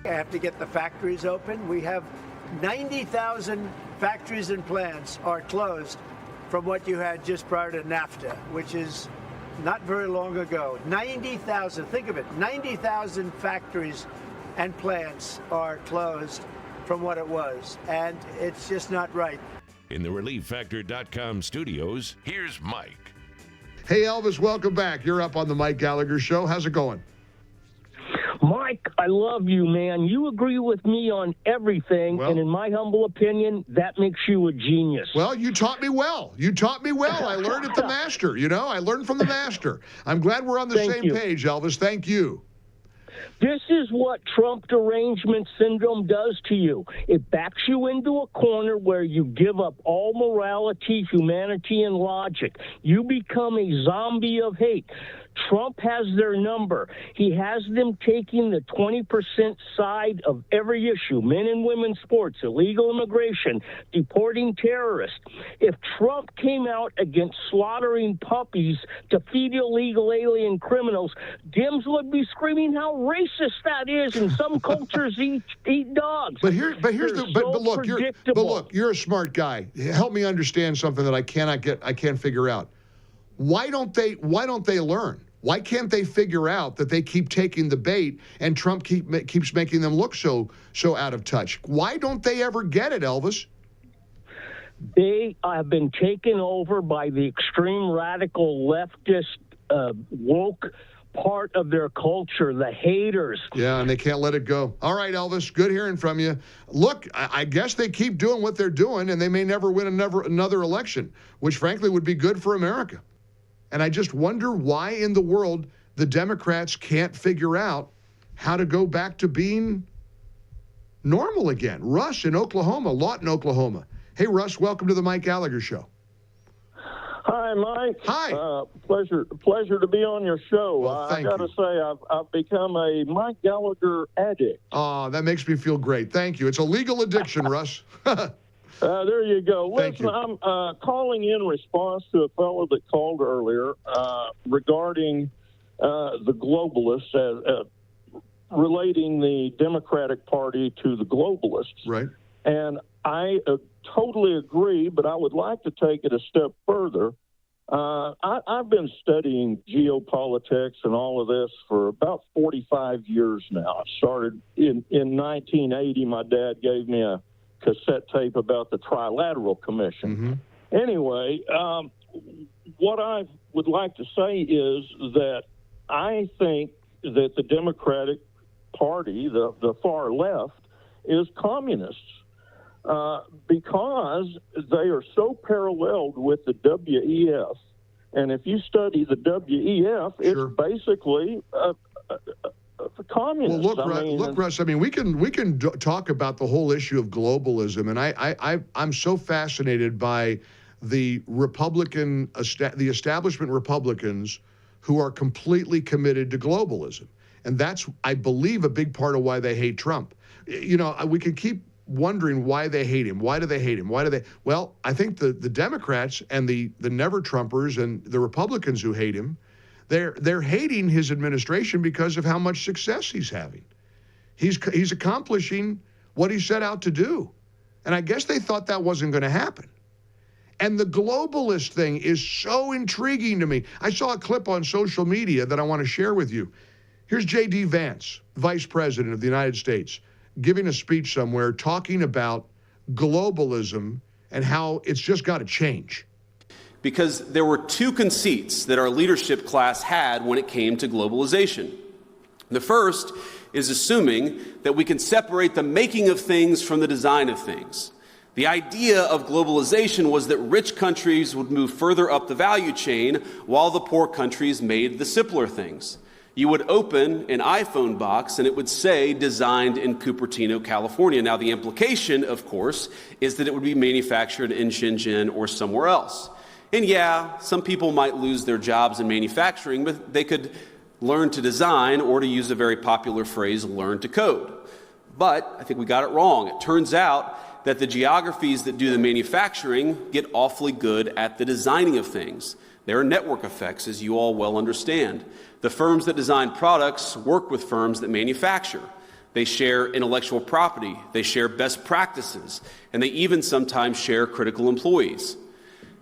have to get the factories open. We have 90,000 factories and plants are closed from what you had just prior to NAFTA, which is not very long ago. 90,000, think of it, 90,000 factories and plants are closed from what it was, and it's just not right. In the ReliefFactor.com studios, here's Mike. Hey, Elvis, welcome back. You're up on the Mike Gallagher Show. How's it going? Mike, I love you, man. You agree with me on everything, and in my humble opinion, that makes you a genius. Well, you taught me well. I learned at the master, I learned from the master. I'm glad we're on the same page, Elvis. Thank you. This is what Trump derangement syndrome does to you. It backs you into a corner where you give up all morality, humanity, and logic. You become a zombie of hate. Trump has their number. He has them taking the 20% side of every issue, men and women's sports, illegal immigration, deporting terrorists. If Trump came out against slaughtering puppies to feed illegal alien criminals, Dems would be screaming how racist that is, and some cultures eat dogs. But look, you're a smart guy. Help me understand something that I can't figure out. Why don't they learn? Why can't they figure out that they keep taking the bait and Trump keeps making them look so out of touch? Why don't they ever get it, Elvis? They have been taken over by the extreme radical leftist woke part of their culture, the haters. Yeah, and they can't let it go. All right, Elvis, good hearing from you. Look, I guess they keep doing what they're doing, and they may never win another election, which frankly would be good for America. And I just wonder why in the world the Democrats can't figure out how to go back to being normal again. Russ in Oklahoma, Lawton, Oklahoma. Hey, Russ, welcome to the Mike Gallagher Show. Hi, Mike. Hi. Pleasure to be on your show. Well, I got to say, I've become a Mike Gallagher addict. Oh, that makes me feel great. Thank you. It's a legal addiction, Russ. There you go. Listen, you. I'm calling in response to a fellow that called earlier regarding the globalists, relating the Democratic Party to the globalists. Right. And I totally agree, but I would like to take it a step further. I've been studying geopolitics and all of this for about 45 years now. I started in 1980. My dad gave me a cassette tape about the Trilateral Commission. Mm-hmm. Anyway, what I would like to say is that I think that the Democratic Party, the far left, is communists because they are so paralleled with the WEF. And if you study the WEF, it's basically communists. Well, look, Russ. I mean, we can talk about the whole issue of globalism, and I'm so fascinated by the the establishment Republicans who are completely committed to globalism, and that's, I believe, a big part of why they hate Trump. We can keep wondering why they hate him. Why do they hate him? Well, I think the Democrats and the never Trumpers and the Republicans who hate him, they're hating his administration because of how much success he's having. He's accomplishing what he set out to do. And I guess they thought that wasn't going to happen. And the globalist thing is so intriguing to me. I saw a clip on social media that I want to share with you. Here's JD Vance, Vice President of the United States, giving a speech somewhere talking about globalism and how it's just got to change. Because there were two conceits that our leadership class had when it came to globalization. The first is assuming that we can separate the making of things from the design of things. The idea of globalization was that rich countries would move further up the value chain while the poor countries made the simpler things. You would open an iPhone box and it would say designed in Cupertino, California. Now, the implication, of course, is that it would be manufactured in Shenzhen or somewhere else. And yeah, some people might lose their jobs in manufacturing, but they could learn to design, or to use a very popular phrase, learn to code. But I think we got it wrong. It turns out that the geographies that do the manufacturing get awfully good at the designing of things. There are network effects, as you all well understand. The firms that design products work with firms that manufacture. They share intellectual property, they share best practices, and they even sometimes share critical employees.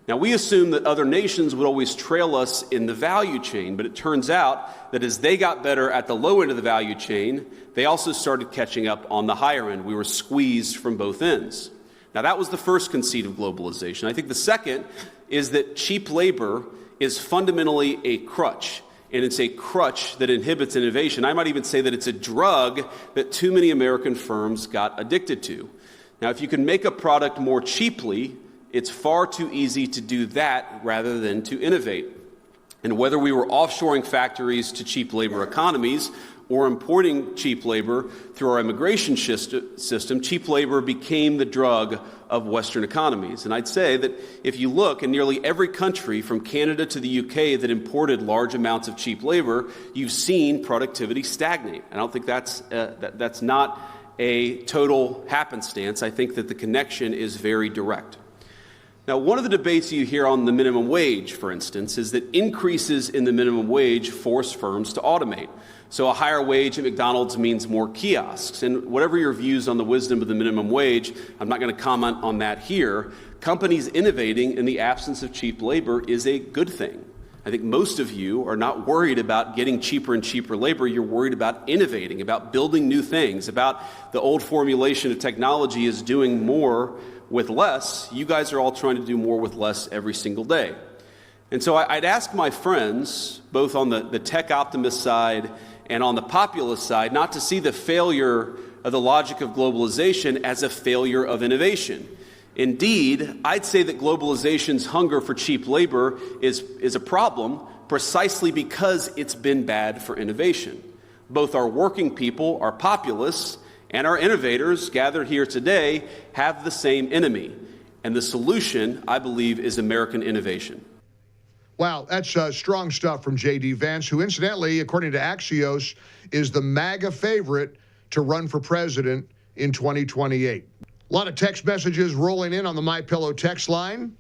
Now, we assume that other nations would always trail us in the value chain, but it turns out that as they got better at the low end of the value chain, they also started catching up on the higher end. We were squeezed from both ends. Now, that was the first conceit of globalization. I think the second is that cheap labor is fundamentally a crutch, and it's a crutch that inhibits innovation. I might even say that it's a drug that too many American firms got addicted to. Now, if you can make a product more cheaply, it's far too easy to do that rather than to innovate. And whether we were offshoring factories to cheap labor economies or importing cheap labor through our immigration system, cheap labor became the drug of Western economies. And I'd say that if you look in nearly every country from Canada to the UK that imported large amounts of cheap labor, you've seen productivity stagnate. I don't think that's not a total happenstance. I think that the connection is very direct. Now, one of the debates you hear on the minimum wage, for instance, is that increases in the minimum wage force firms to automate. So a higher wage at McDonald's means more kiosks. And whatever your views on the wisdom of the minimum wage, I'm not going to comment on that here. Companies innovating in the absence of cheap labor is a good thing. I think most of you are not worried about getting cheaper and cheaper labor. You're worried about innovating, about building new things, about the old formulation of technology is doing more with less. You guys are all trying to do more with less every single day. And so I'd ask my friends, both on the tech optimist side and on the populist side, not to see the failure of the logic of globalization as a failure of innovation. Indeed, I'd say that globalization's hunger for cheap labor is a problem precisely because it's been bad for innovation. Both our working people, our populists, and our innovators gathered here today have the same enemy. And the solution, I believe, is American innovation. Wow, that's strong stuff from JD Vance, who incidentally, according to Axios, is the MAGA favorite to run for president in 2028. A lot of text messages rolling in on the MyPillow text line.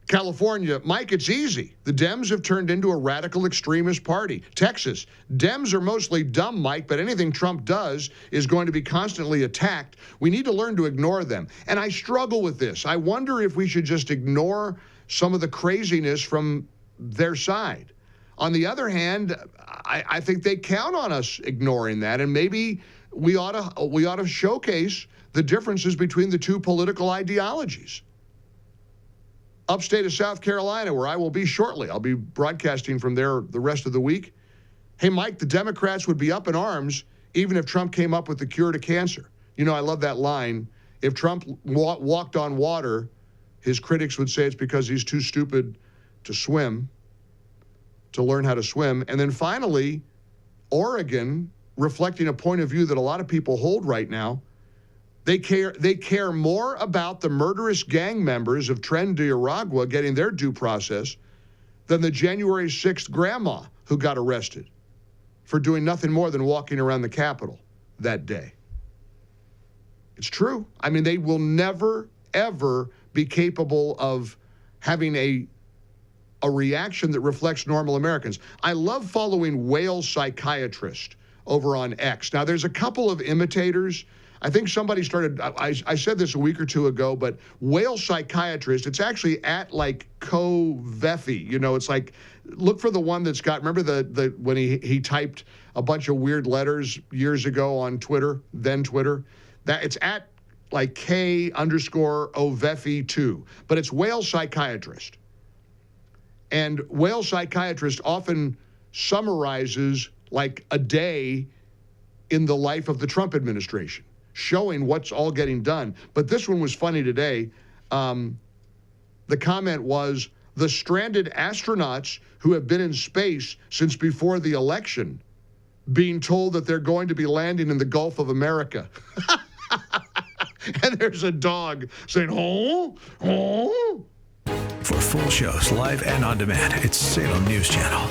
California, Mike, it's easy. The Dems have turned into a radical extremist party. Texas, Dems are mostly dumb, Mike, but anything Trump does is going to be constantly attacked. We need to learn to ignore them. And I struggle with this. I wonder if we should just ignore some of the craziness from their side. On the other hand, I think they count on us ignoring that, and maybe we ought to showcase the differences between the two political ideologies. Upstate of South Carolina, where I will be shortly. I'll be broadcasting from there the rest of the week. Hey, Mike, the Democrats would be up in arms even if Trump came up with the cure to cancer. You know, I love that line. If Trump walked on water, his critics would say it's because he's too stupid to swim, to learn how to swim. And then finally, Oregon, reflecting a point of view that a lot of people hold right now, They care more about the murderous gang members of Tren de Aragua getting their due process than the January 6th grandma who got arrested for doing nothing more than walking around the Capitol that day. It's true. I mean, they will never, ever be capable of having a reaction that reflects normal Americans. I love following whale psychiatrist over on X. Now, there's a couple of imitators. I think somebody started, I said this a week or two ago, but whale psychiatrist, it's actually at like co-Veffy. You know, it's like, look for the one that's got, remember the when he typed a bunch of weird letters years ago on Twitter, then Twitter? That it's at like K_OVeffy2, but it's whale psychiatrist. And whale psychiatrist often summarizes like a day in the life of the Trump administration, showing what's all getting done. But this one was funny today. The comment was, the stranded astronauts who have been in space since before the election being told that they're going to be landing in the Gulf of America. And there's a dog saying, oh, oh. For full shows, live and on demand, it's Salem News Channel.